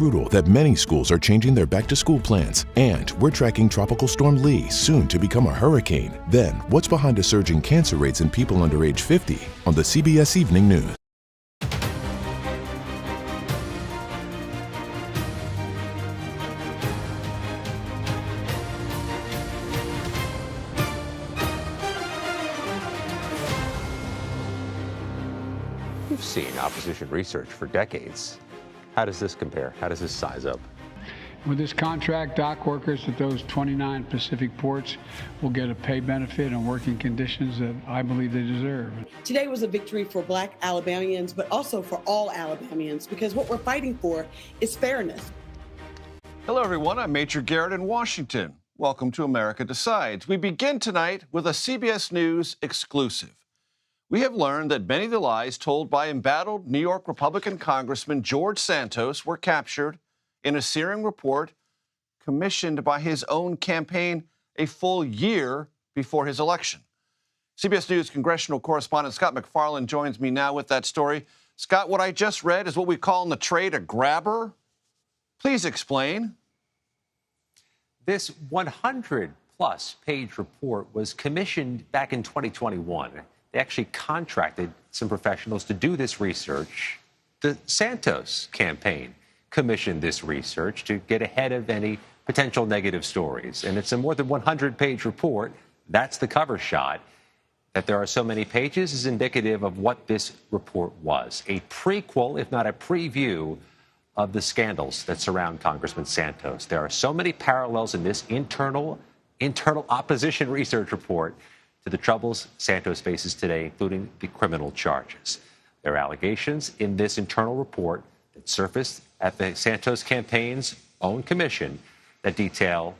Brutal that many schools are changing their back-to-school plans, and we're tracking Tropical Storm Lee, soon to become a hurricane. Then, what's behind a surge in cancer rates in people under age 50 on the CBS Evening News. We've seen opposition research for decades. How does this compare? How does this size up? With this contract, dock workers at those 29 Pacific ports will get a pay benefit and working conditions that I believe they deserve. Today was a victory for Black Alabamians, but also for all Alabamians, because what we're fighting for is fairness. Hello, everyone. I'm Major Garrett in Washington. Welcome to America Decides. We begin tonight with a CBS News exclusive. We have learned that many of the lies told by embattled New York Republican Congressman George Santos were captured in a searing report commissioned by his own campaign a full year before his election. CBS News congressional correspondent Scott MacFarlane joins me now with that story. Scott, what I just read is what we call in the trade a grabber. Please explain. This 100-plus page report was commissioned back in 2021. They actually contracted some professionals to do this research. The Santos campaign commissioned this research to get ahead of any potential negative stories. And it's a more than 100-page report. That's the cover shot. That there are so many pages is indicative of what this report was. A prequel, if not a preview, of the scandals that surround Congressman Santos. There are so many parallels in this internal opposition research report to the troubles Santos faces today, including the criminal charges. There are allegations in this internal report that surfaced at the Santos campaign's own commission that detail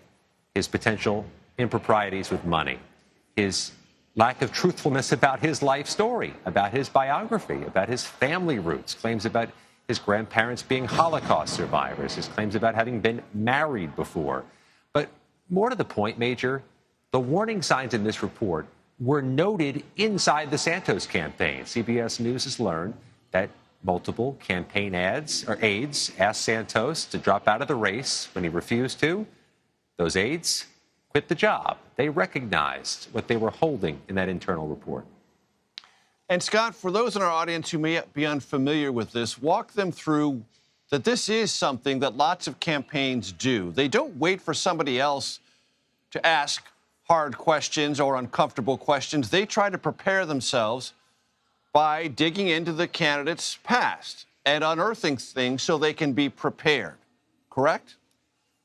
his potential improprieties with money, his lack of truthfulness about his life story, about his biography, about his family roots, claims about his grandparents being Holocaust survivors, his claims about having been married before. But more to the point, Major, the warning signs in this report were noted inside the Santos campaign. CBS News has learned that multiple campaign aides asked Santos to drop out of the race. When he refused to, those aides quit the job. They recognized what they were holding in that internal report. And Scott, for those in our audience who may be unfamiliar with this, walk them through that this is something that lots of campaigns do. They don't wait for somebody else to ask hard questions or uncomfortable questions. They try to prepare themselves by digging into the candidate's past and unearthing things so they can be prepared. Correct?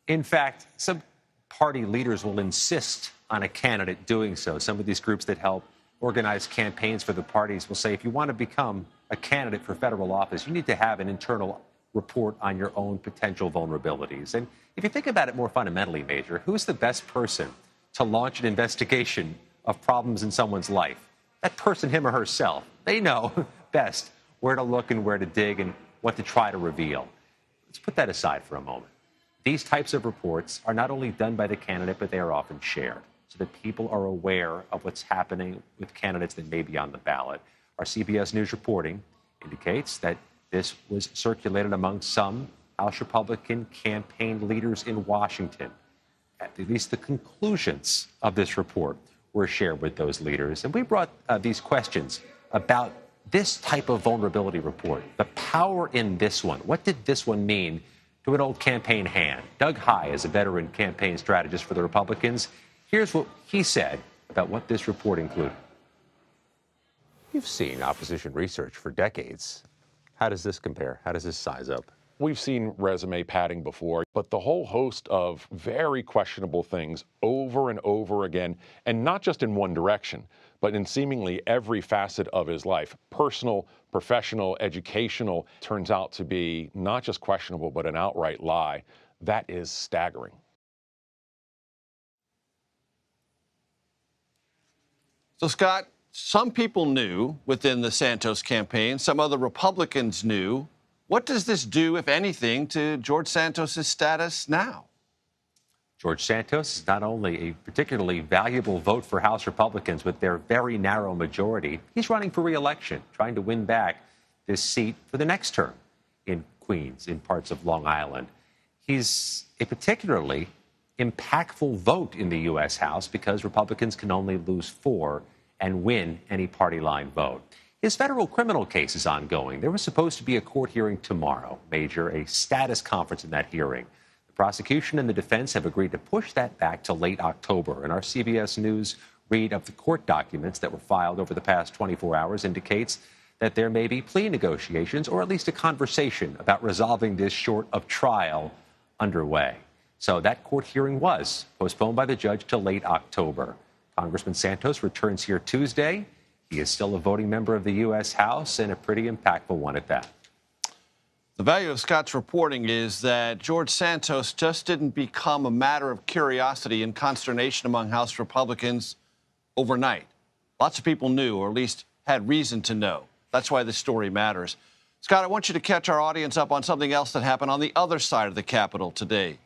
In fact, some party leaders will insist on a candidate doing so. Some of these groups that help organize campaigns for the parties will say, if you want to become a candidate for federal office, you need to have an internal report on your own potential vulnerabilities. And if you think about it more fundamentally, Major, who's the best person to launch an investigation of problems in someone's life? That person, him or herself. They know best where to look and where to dig and what to try to reveal. Let's put that aside for a moment. These types of reports are not only done by the candidate, but they are often shared so that people are aware of what's happening with candidates that may be on the ballot. Our CBS News reporting indicates that this was circulated among some House Republican campaign leaders in Washington. At least the conclusions of this report were shared with those leaders. And we brought these questions about this type of vulnerability report, the power in this one. What did this one mean to an old campaign hand? Doug Heye is a veteran campaign strategist for the Republicans. Here's what he said about what this report included. You've seen opposition research for decades. How does this compare? How does this size up? We've seen resume padding before, but the whole host of very questionable things over and over again, and not just in one direction, but in seemingly every facet of his life, personal, professional, educational, turns out to be not just questionable, but an outright lie. That is staggering. So, Scott, some people knew within the Santos campaign, some other Republicans knew. What does this do, if anything, to George Santos' status now? George Santos is not only a particularly valuable vote for House Republicans with their very narrow majority, he's running for re-election, trying to win back this seat for the next term. In Queens, in parts of Long Island. He's a particularly impactful vote in the U.S. House because Republicans can only lose 4 and win any party line vote. His federal criminal case is ongoing. There was supposed to be a court hearing tomorrow, Major, a status conference in that hearing. The prosecution and the defense have agreed to push that back to late October. And our CBS News read of the court documents that were filed over the past 24 hours indicates that there may be plea negotiations or at least a conversation about resolving this short of trial underway. So that court hearing was postponed by the judge to late October. Congressman Santos returns here Tuesday. He is still a voting member of the U.S. House and a pretty impactful one at that. The value of Scott's reporting is that George Santos just didn't become a matter of curiosity and consternation among House Republicans overnight. Lots of people knew, or at least had reason to know. That's why this story matters. Scott, I want you to catch our audience up on something else that happened on the other side of the Capitol today.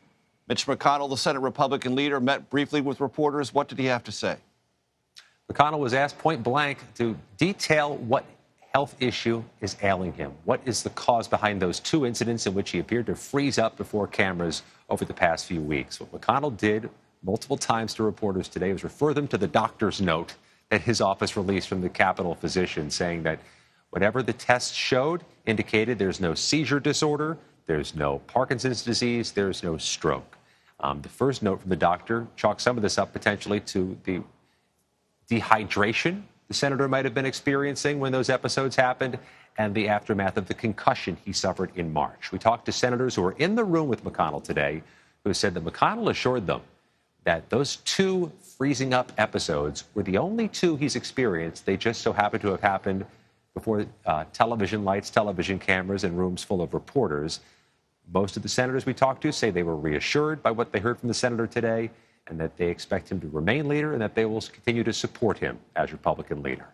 Mitch McConnell, the Senate Republican leader, met briefly with reporters. What did he have to say? McConnell was asked point blank to detail what health issue is ailing him. What is the cause behind those 2 incidents in which he appeared to freeze up before cameras over the past few weeks? What McConnell did multiple times to reporters today was refer them to the doctor's note that his office released from the Capitol physician, saying that whatever the tests showed indicated there's no seizure disorder, there's no Parkinson's disease, there's no stroke. The first note from the doctor chalked some of this up potentially to the dehydration the senator might have been experiencing when those episodes happened and the aftermath of the concussion he suffered in March. We talked to senators who were in the room with McConnell today who said that McConnell assured them that those 2 freezing up episodes were the only 2 he's experienced. They just so happened to have happened before television lights, television cameras, and rooms full of reporters. Most of the senators we talked to say they were reassured by what they heard from the senator today and that they expect him to remain leader and that they will continue to support him as Republican leader.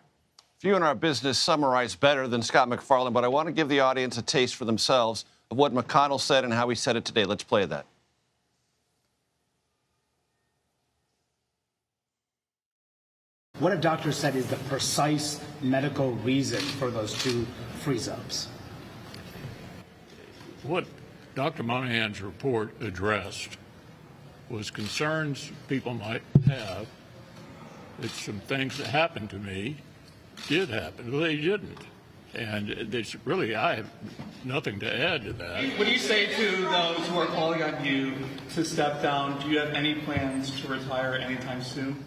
Few in our business summarize better than Scott McFarland, but I want to give the audience a taste for themselves of what McConnell said and how he said it today. Let's play that. What a doctor said is the precise medical reason for those 2 freeze-ups. What Dr. Monahan's report addressed was concerns people might have that some things that happened to me did happen. Well, they didn't. And there's really, I have nothing to add to that. What do you say to those who are calling on you to step down? Do you have any plans to retire anytime soon?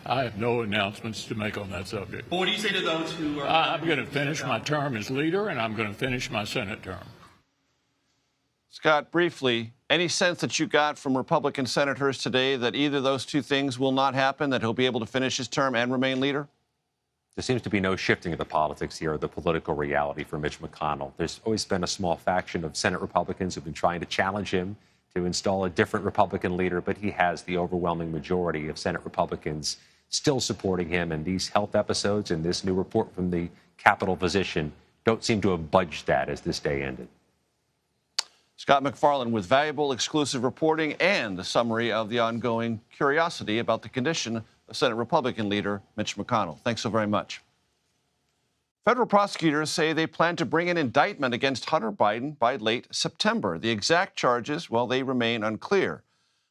I have no announcements to make on that subject. But what do you say to those who are... I'm going to finish my term as leader, and I'm going to finish my Senate term. Scott, briefly, any sense that you got from Republican senators today that either of those 2 things will not happen, that he'll be able to finish his term and remain leader? There seems to be no shifting of the politics here, or the political reality for Mitch McConnell. There's always been a small faction of Senate Republicans who've been trying to challenge him to install a different Republican leader, but he has the overwhelming majority of Senate Republicans still supporting him. And these health episodes and this new report from the Capitol physician don't seem to have budged that as this day ended. Scott McFarland with valuable exclusive reporting and a summary of the ongoing curiosity about the condition of Senate Republican leader Mitch McConnell. Thanks so very much. Federal prosecutors say they plan to bring an indictment against Hunter Biden by late September. The exact charges, well, they remain unclear.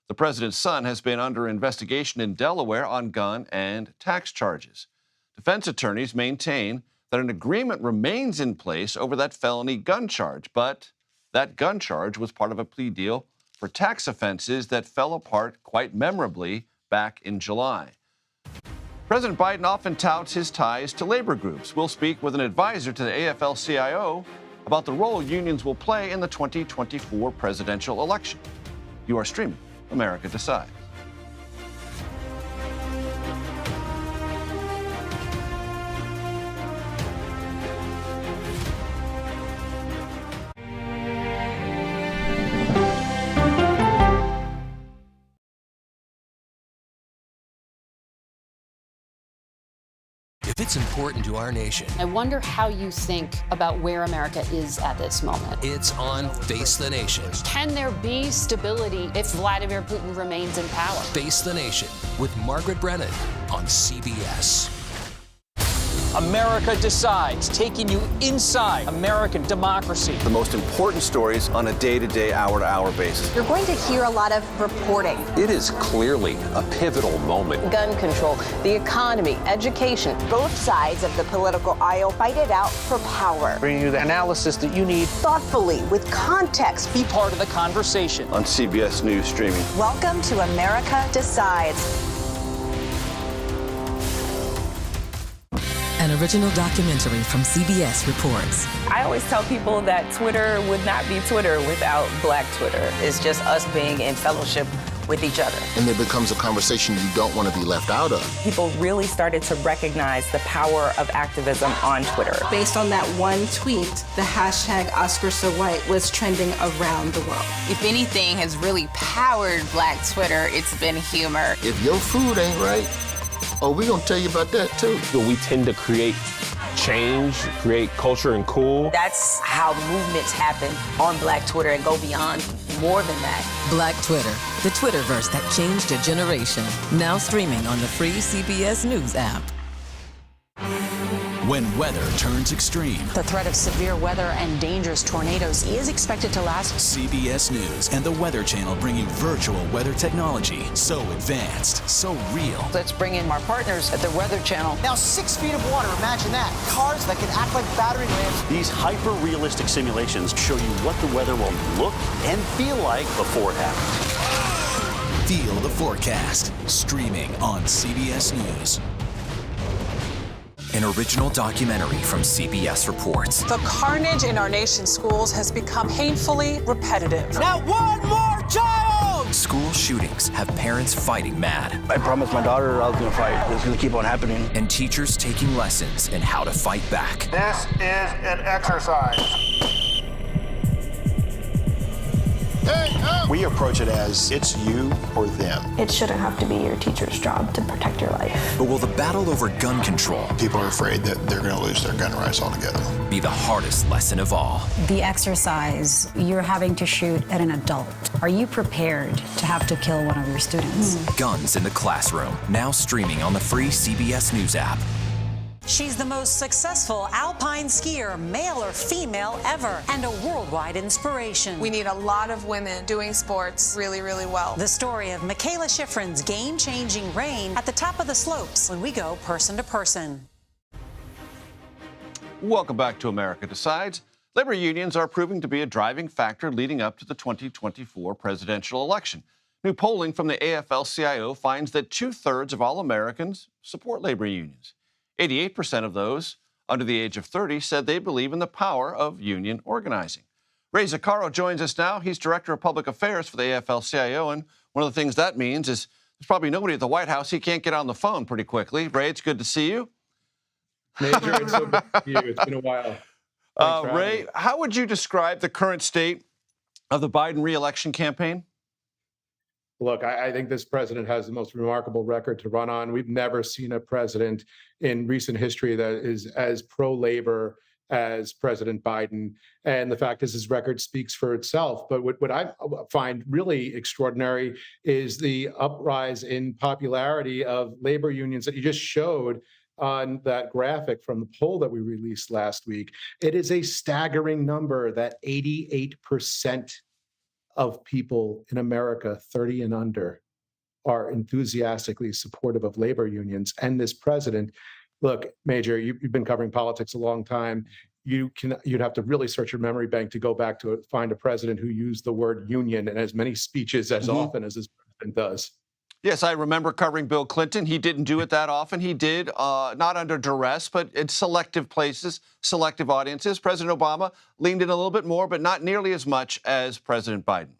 The president's son has been under investigation in Delaware on gun and tax charges. Defense attorneys maintain that an agreement remains in place over that felony gun charge, but that gun charge was part of a plea deal for tax offenses that fell apart quite memorably back in July. President Biden often touts his ties to labor groups. We'll speak with an advisor to the AFLCIO about the role unions will play in the 2024 presidential election. You are streaming America Decides. If it's important to our nation, I wonder how you think about where America is at this moment. It's on Face the Nation. Can there be stability if Vladimir Putin remains in power? Face the Nation with Margaret Brennan on CBS. America Decides, taking you inside American democracy. The most important stories on a day-to-day, hour-to-hour basis. You're going to hear a lot of reporting. It is clearly a pivotal moment. Gun control, the economy, education. Both sides of the political aisle fight it out for power. Bringing you the analysis that you need Thoughtfully, with context. Be part of the conversation. On CBS News Streaming. Welcome to America Decides. An original documentary from CBS reports. I always tell people that Twitter would not be Twitter without Black Twitter. It's just us being in fellowship with each other. And it becomes a conversation you don't want to be left out of. People really started to recognize the power of activism on Twitter. Based on that one tweet, the hashtag #OscarsSoWhite was trending around the world. If anything has really powered Black Twitter, it's been humor. If your food ain't right, we're going to tell you about that too. We tend to create change, create culture and cool. That's how movements happen on Black Twitter and go beyond more than that. Black Twitter, the Twitterverse that changed a generation. Now streaming on the free CBS News app. When weather turns extreme, The threat of severe weather and dangerous tornadoes is expected to last. CBS News and the Weather Channel bring you virtual weather technology so advanced, so real. Let's bring in our partners at the Weather Channel. Now 6 feet of water, imagine that. Cars that can act like battering rams. These hyper-realistic simulations show you what the weather will look and feel like before it happens. Feel the forecast, streaming on CBS News. An original documentary from CBS reports. The carnage in our nation's schools has become painfully repetitive. Now one more child! School shootings have parents fighting mad. I promised my daughter I was going to fight. It's going to keep on happening. And teachers taking lessons in how to fight back. This is an exercise. We approach it as it's you or them. It shouldn't have to be your teacher's job to protect your life. But will the battle over gun control, People are afraid that they're going to lose their gun rights altogether. be the hardest lesson of all? The exercise, you're having to shoot at an adult. Are you prepared to have to kill one of your students? Guns in the Classroom, now streaming on the free CBS News app. She's the most successful alpine skier, male or female, ever, and a worldwide inspiration. We need a lot of women doing sports really, really well. The story of Michaela Schifrin's game-changing reign at the top of the slopes when we go person to person. Welcome back to America Decides. Labor unions are proving to be a driving factor leading up to the 2024 presidential election. New polling from the AFLCIO finds that 2/3 of all Americans support labor unions. 88% of those under the age of 30 said they believe in the power of union organizing. Ray Zaccaro joins us now. He's Director of Public Affairs for the AFL-CIO, and one of the things that means is there's probably nobody at the White House. He can't get on the phone pretty quickly. Ray, it's good to see you. Major, it's so good to see you. It's been a while. Ray, how would you describe the current state of the Biden re-election campaign? Look, I think this president has the most remarkable record to run on. We've never seen a president in recent history that is as pro-labor as President Biden. And the fact is his record speaks for itself. But what I find really extraordinary is the uprise in popularity of labor unions that you just showed on that graphic from the poll that we released last week. It is a staggering number that 88% of people in America 30 and under are enthusiastically supportive of labor unions. And this president, look, Major, you've been covering politics a long time. You'd have to really search your memory bank to go back to find a president who used the word union in as many speeches as often as this president does. Yes, I remember covering Bill Clinton. He didn't do it that often. He did, not under duress, but in selective places, selective audiences. President Obama leaned in a little bit more, but not nearly as much as President Biden.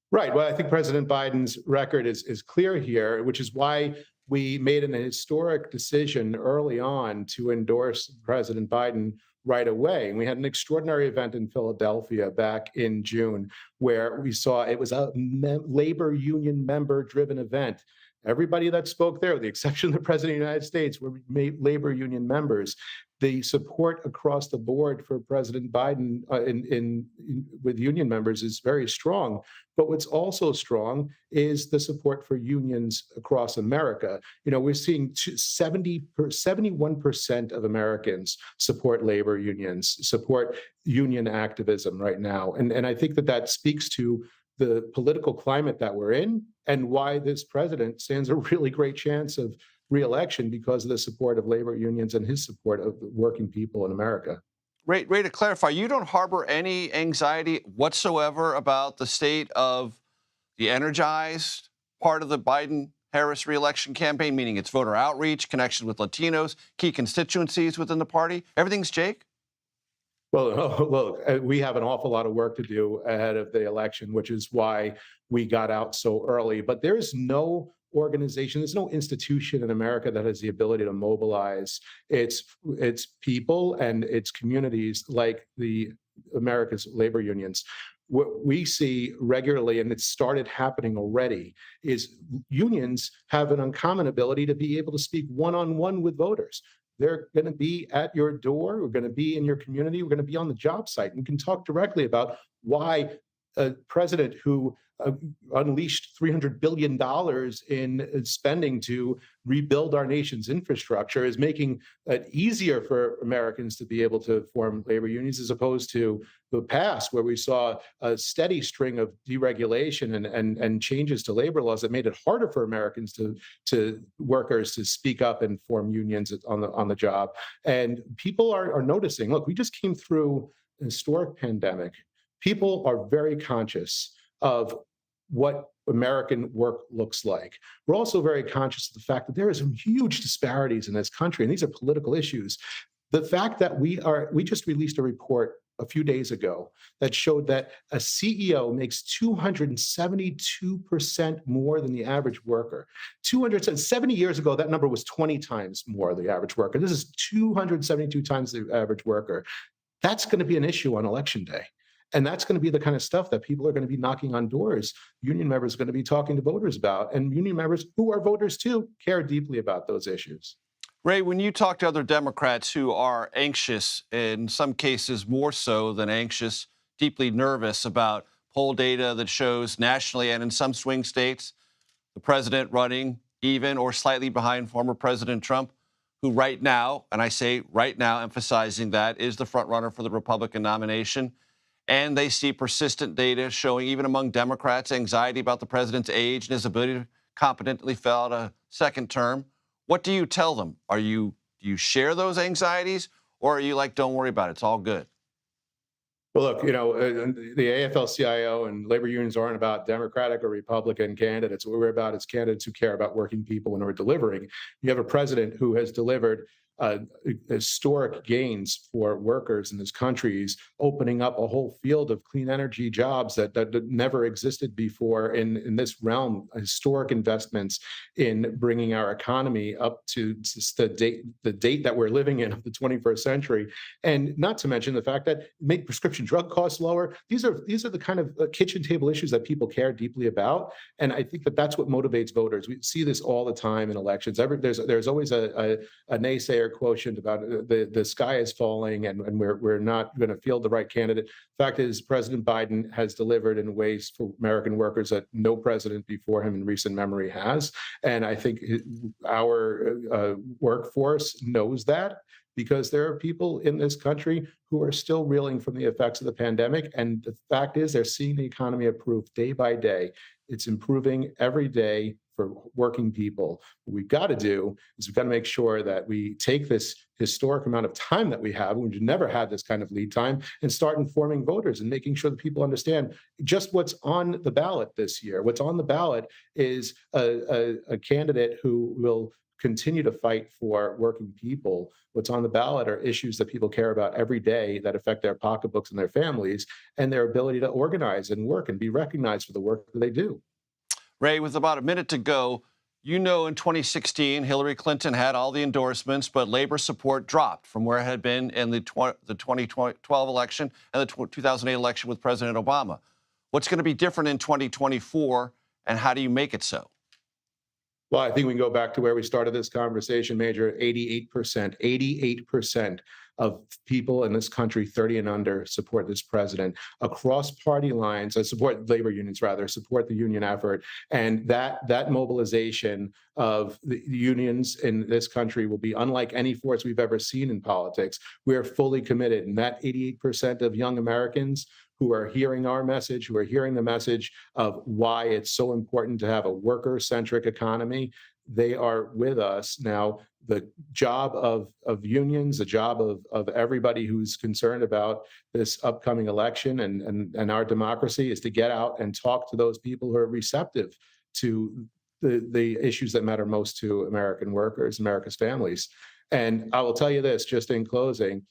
Right. Well, I think President Biden's record is clear here, which is why we made an historic decision early on to endorse President Biden right away. And we had an extraordinary event in Philadelphia back in June where we saw it was a labor union member-driven event. Everybody that spoke there, with the exception of the President of the United States, were labor union members. The support across the board for President Biden with union members is very strong. But what's also strong is the support for unions across America. You know, we're seeing 71% of Americans support labor unions, support union activism right now. And I think that speaks to the political climate that we're in and why this president stands a really great chance of re-election, because of the support of labor unions and his support of the working people in America. Ray, to clarify, you don't harbor any anxiety whatsoever about the state of the energized part of the Biden-Harris re-election campaign, meaning its voter outreach, connection with Latinos, key constituencies within the party? Everything's Jake? Well, look, we have an awful lot of work to do ahead of the election, which is why we got out so early. But there is no organization, there's no institution in America that has the ability to mobilize its people and its communities like the America's labor unions. What we see regularly, and it started happening already, is unions have an uncommon ability to be able to speak one-on-one with voters. They're going to be at your door. We're going to be in your community. We're going to be on the job site. We can talk directly about why a president who unleashed $300 billion in spending to rebuild our nation's infrastructure is making it easier for Americans to be able to form labor unions, as opposed to the past, where we saw a steady string of deregulation and changes to labor laws that made it harder for Americans to workers to speak up and form unions on the job. And people are noticing. Look, we just came through a historic pandemic. People are very conscious of what American work looks like. We're also very conscious of the fact that there are some huge disparities in this country, and these are political issues. The fact that we just released a report a few days ago that showed that a CEO makes 272% more than the average worker. 70 years ago, that number was 20 times more than the average worker. This is 272 times the average worker. That's going to be an issue on Election Day. And that's going to be the kind of stuff that people are going to be knocking on doors. Union members are going to be talking to voters about, and union members who are voters too care deeply about those issues. Ray, when you talk to other Democrats who are anxious, in some cases more so than anxious, deeply nervous about poll data that shows nationally and in some swing states, the president running even or slightly behind former President Trump, who right now, and I say right now, emphasizing that, is the front runner for the Republican nomination. And they see persistent data showing, even among Democrats, anxiety about the president's age and his ability to competently fill out a second term. What do you tell them? Do you share those anxieties, or are you like, don't worry about it, it's all good? Well, look, you know, the AFL-CIO and labor unions aren't about Democratic or Republican candidates. What we're about is candidates who care about working people and are delivering. You have a president who has delivered historic gains for workers in this country. He's opening up a whole field of clean energy jobs that never existed before in this realm. Historic investments in bringing our economy up to the date that we're living in of the 21st century, and not to mention the fact that make prescription drug costs lower. These are the kind of kitchen table issues that people care deeply about, and I think that that's what motivates voters. We see this all the time in elections. There's always a naysayer quotient about the sky is falling and we're not going to field the right candidate. Fact is, President Biden has delivered in ways for American workers that no president before him in recent memory has. And I think our workforce knows that, because there are people in this country who are still reeling from the effects of the pandemic. And the fact is, they're seeing the economy improve day by day. It's improving every day for working people. What we've got to do is we've got to make sure that we take this historic amount of time that we have, we've never had this kind of lead time, and start informing voters and making sure that people understand just what's on the ballot this year. What's on the ballot is a candidate who will continue to fight for working people. What's on the ballot are issues that people care about every day that affect their pocketbooks and their families and their ability to organize and work and be recognized for the work that they do. Ray, with about a minute to go, you know, in 2016, Hillary Clinton had all the endorsements, but labor support dropped from where it had been in the 2012 election and the 2008 election with President Obama. What's going to be different in 2024, and how do you make it so? Well, I think we can go back to where we started this conversation, Major. 88% of people in this country 30 and under support this president. Across party lines, support labor unions, rather, support the union effort. And that mobilization of the unions in this country will be unlike any force we've ever seen in politics. We're fully committed. And that 88% of young Americans who are hearing our message, who are hearing the message of why it's so important to have a worker-centric economy, they are with us. Now, the job of unions, the job of everybody who's concerned about this upcoming election and our democracy is to get out and talk to those people who are receptive to the issues that matter most to American workers, America's families. And I will tell you this, just in closing,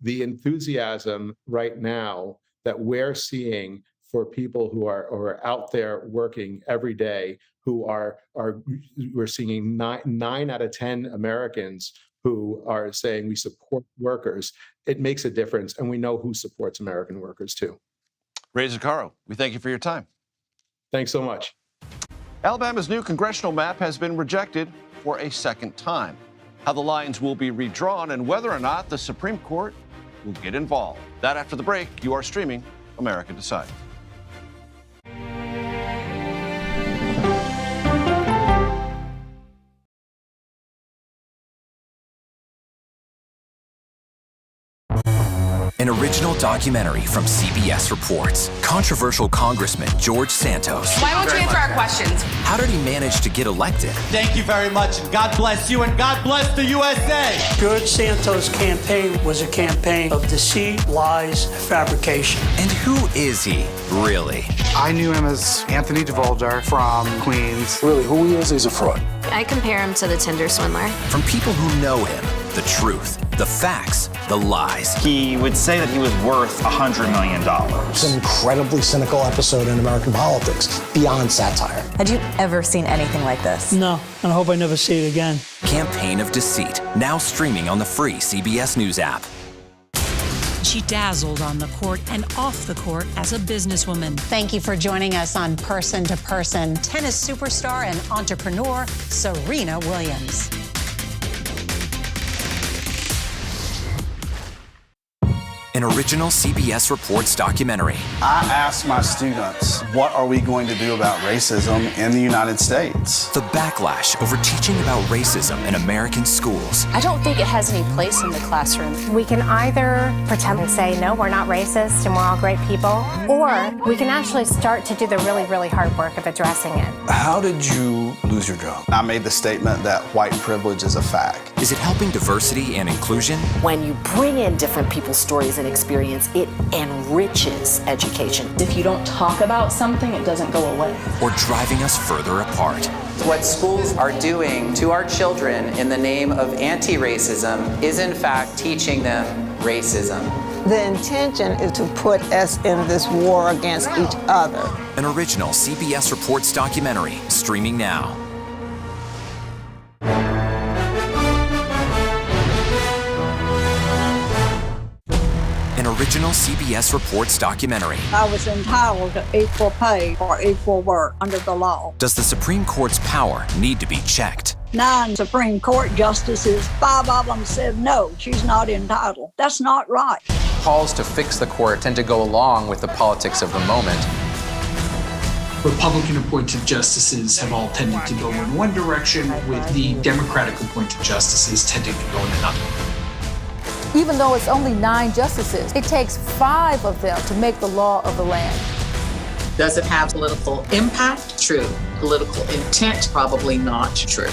the enthusiasm right now that we're seeing for people who are out there working every day, we're seeing nine out of 10 Americans who are saying we support workers. It makes a difference, and we know who supports American workers too. Ray Zuccaro, we thank you for your time. Thanks so much. Alabama's new congressional map has been rejected for a second time. How the lines will be redrawn and whether or not the Supreme Court will get involved. That after the break. You are streaming America Decides. An original documentary from CBS reports. Controversial Congressman George Santos. Why won't you answer our questions? How did he manage to get elected? Thank you very much, and God bless you, and God bless the USA. George Santos' campaign was a campaign of deceit, lies, fabrication. And who is he, really? I knew him as Anthony DeVolder from Queens. Really, who he is, he's a fraud. I compare him to the Tinder swindler. From people who know him, the truth, the facts, the lies. He would say that he was worth $100 million. It's an incredibly cynical episode in American politics, beyond satire. Had you ever seen anything like this? No, and I hope I never see it again. Campaign of Deceit, now streaming on the free CBS News app. She dazzled on the court and off the court as a businesswoman. Thank you for joining us on Person to Person. Tennis superstar and entrepreneur, Serena Williams. An original CBS Reports documentary. I asked my students, what are we going to do about racism in the United States? The backlash over teaching about racism in American schools. I don't think it has any place in the classroom. We can either pretend and say, no, we're not racist and we're all great people, or we can actually start to do the really, really hard work of addressing it. How did you lose your job? I made the statement that white privilege is a fact. Is it helping diversity and inclusion? When you bring in different people's stories and experience, it enriches education. If you don't talk about something, it doesn't go away. Or driving us further apart? What schools are doing to our children in the name of anti-racism is in fact teaching them racism. The intention is to put us in this war against each other. An original CBS Reports documentary, streaming now. An original CBS Reports documentary. I was entitled to equal pay for equal work under the law. Does the Supreme Court's power need to be checked? 9 Supreme Court justices, 5 of them said no, she's not entitled. That's not right. Calls to fix the court tend to go along with the politics of the moment. Republican-appointed justices have all tended to go in one direction, with the Democratic-appointed justices tending to go in another. Even though it's only 9 justices, it takes 5 of them to make the law of the land. Does it have political impact? True. Political intent? Probably not true.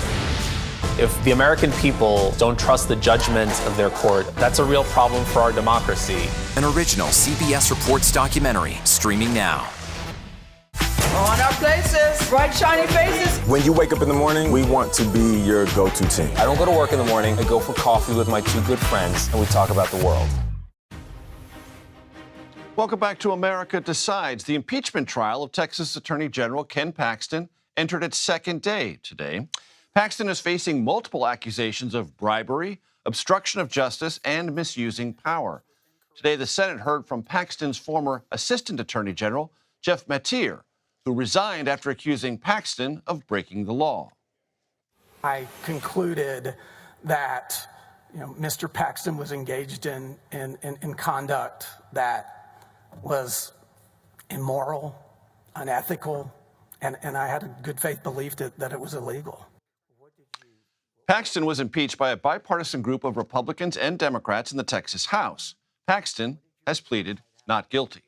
If the American people don't trust the judgment of their court, that's a real problem for our democracy. An original CBS Reports documentary, streaming now. On our places, bright shiny faces. When you wake up in the morning, we want to be your go-to team. I don't go to work in the morning. I go for coffee with my 2 good friends, and we talk about the world. Welcome back to America Decides. The impeachment trial of Texas Attorney General Ken Paxton entered its second day today. Paxton is facing multiple accusations of bribery, obstruction of justice, and misusing power. Today, the Senate heard from Paxton's former Assistant Attorney General, Jeff Mateer, who resigned after accusing Paxton of breaking the law. I concluded that Mr. Paxton was engaged in conduct that was immoral, unethical, and I had a good faith belief that it was illegal. Paxton was impeached by a bipartisan group of Republicans and Democrats in the Texas House. Paxton has pleaded not guilty.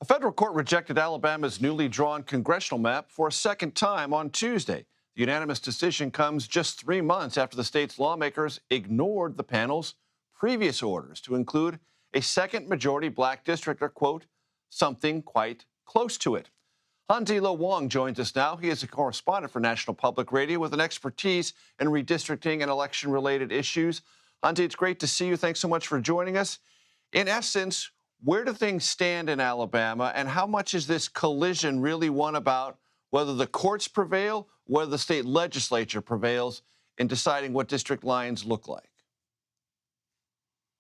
A federal court rejected Alabama's newly drawn congressional map for a second time on Tuesday. The unanimous decision comes just 3 months after the state's lawmakers ignored the panel's previous orders to include a second majority black district, or, quote, something quite close to it. Hondi Le Wong joins us now. He is a correspondent for National Public Radio with an expertise in redistricting and election-related issues. Hondi, it's great to see you. Thanks so much for joining us. In essence, where do things stand in Alabama, and how much is this collision really one about whether the courts prevail, whether the state legislature prevails in deciding what district lines look like?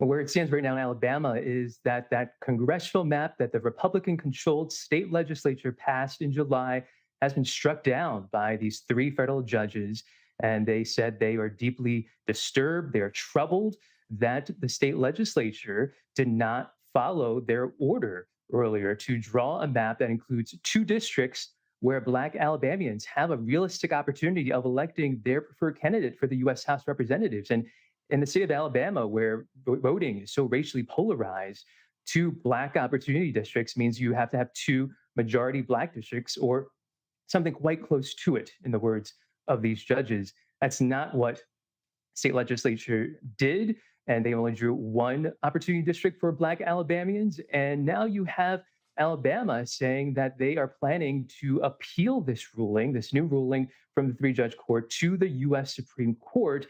Well, where it stands right now in Alabama is that congressional map that the Republican-controlled state legislature passed in July has been struck down by these 3 federal judges. And they said they are deeply disturbed, they are troubled that the state legislature did not follow their order earlier to draw a map that includes 2 districts where Black Alabamians have a realistic opportunity of electing their preferred candidate for the U.S. House of Representatives. And in the state of Alabama, where voting is so racially polarized, 2 Black opportunity districts means you have to have 2 majority Black districts or something quite close to it, in the words of these judges. That's not what state legislature did, and they only drew 1 opportunity district for Black Alabamians. And now you have Alabama saying that they are planning to appeal this ruling, this new ruling from the 3-judge court, to the U.S. Supreme Court.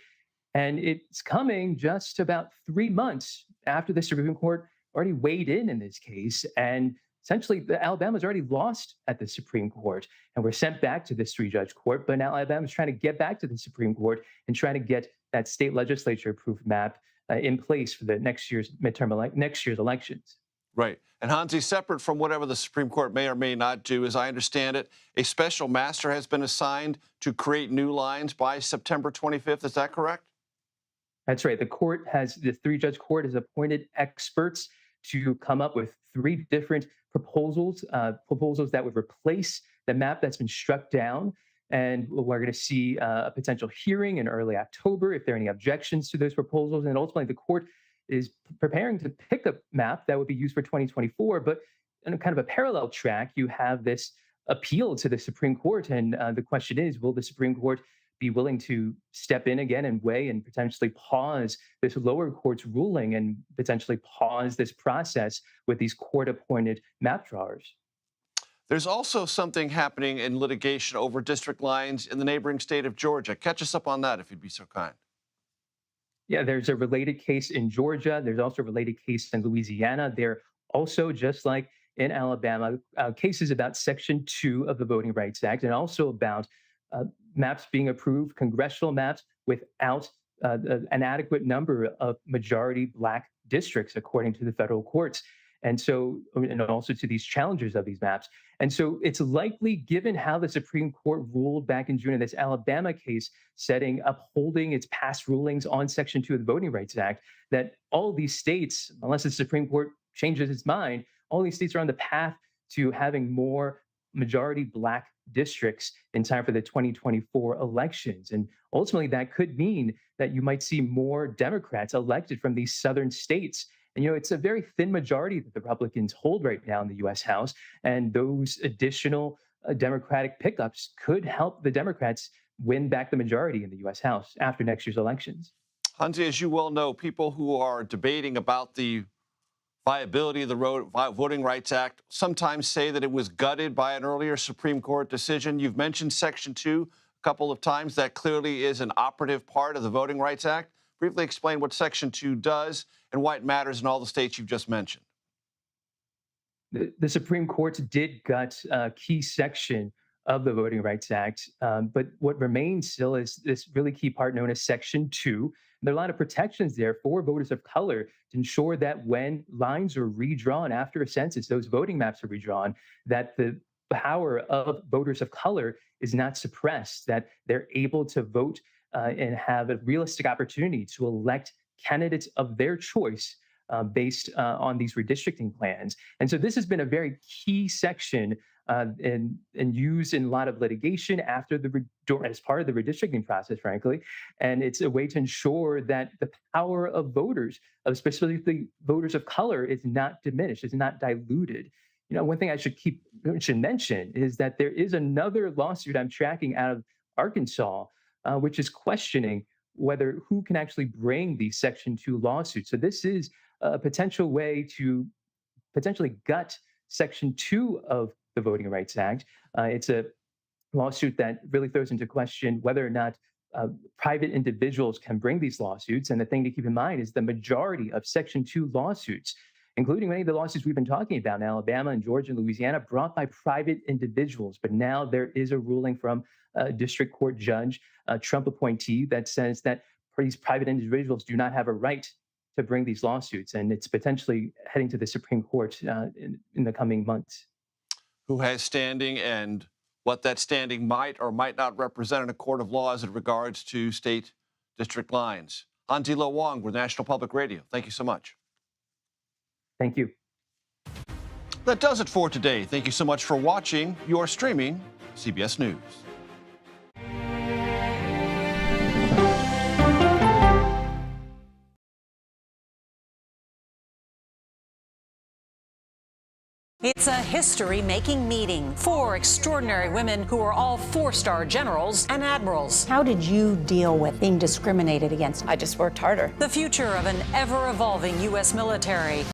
And it's coming just about 3 months after the Supreme Court already weighed in this case. And essentially, Alabama's already lost at the Supreme Court and were sent back to this 3-judge court. But now Alabama's trying to get back to the Supreme Court and trying to get that state legislature approved map in place for the next year's elections. Right. And Hansi, separate from whatever the Supreme Court may or may not do, as I understand it, a special master has been assigned to create new lines by September 25th. Is that correct? That's right. The 3-judge court has appointed experts to come up with 3 different proposals that would replace the map that's been struck down. And we're going to see a potential hearing in early October if there are any objections to those proposals. And ultimately, the court is preparing to pick a map that would be used for 2024. But in kind of a parallel track, you have this appeal to the Supreme Court. And the question is, will the Supreme Court be willing to step in again and weigh and potentially pause this lower court's ruling and potentially pause this process with these court-appointed map drawers? There's also something happening in litigation over district lines in the neighboring state of Georgia. Catch us up on that, if you'd be so kind. Yeah, there's a related case in Georgia. There's also a related case in Louisiana. They're also, just like in Alabama, cases about Section 2 of the Voting Rights Act, and also about maps being approved, congressional maps, without an adequate number of majority Black districts, according to the federal courts. And so, and also to these challengers of these maps. And so it's likely, given how the Supreme Court ruled back in June in this Alabama case, upholding its past rulings on Section 2 of the Voting Rights Act, that all of these states, unless the Supreme Court changes its mind, all these states are on the path to having more majority Black districts in time for the 2024 elections. And ultimately, that could mean that you might see more Democrats elected from these southern states. And, it's a very thin majority that the Republicans hold right now in the U.S. House. And those additional Democratic pickups could help the Democrats win back the majority in the U.S. House after next year's elections. Hansi, as you well know, people who are debating about the viability of the Voting Rights Act sometimes say that it was gutted by an earlier Supreme Court decision. You've mentioned Section 2 a couple of times. That clearly is an operative part of the Voting Rights Act. Briefly explain what Section 2 does and why it matters in all the states you've just mentioned. The Supreme Court did gut a key section of the Voting Rights Act, but what remains still is this really key part known as Section 2. And there are a lot of protections there for voters of color to ensure that when lines are redrawn after a census, those voting maps are redrawn, that the power of voters of color is not suppressed, that they're able to vote and have a realistic opportunity to elect candidates of their choice based on these redistricting plans. And so this has been a very key section and used in a lot of litigation after as part of the redistricting process, frankly. And it's a way to ensure that the power of voters, of specifically voters of color, is not diminished, is not diluted. One thing I should mention is that there is another lawsuit I'm tracking out of Arkansas, which is questioning who can actually bring these Section 2 lawsuits. So this is a potential way to potentially gut Section 2 of the Voting Rights Act. It's a lawsuit that really throws into question whether or not private individuals can bring these lawsuits. And the thing to keep in mind is the majority of Section 2 lawsuits, including many of the lawsuits we've been talking about in Alabama and Georgia and Louisiana, brought by private individuals. But now there is a ruling from a district court judge, a Trump appointee, that says that these private individuals do not have a right to bring these lawsuits. And it's potentially heading to the Supreme Court in the coming months. Who has standing and what that standing might or might not represent in a court of law as it regards to state district lines. Hondi Le Wong with National Public Radio. Thank you so much. Thank you. That does it for today. Thank you so much for watching. You're streaming CBS News. It's a history-making meeting. 4 extraordinary women who are all 4-star generals and admirals. How did you deal with being discriminated against? I just worked harder. The future of an ever-evolving U.S. military.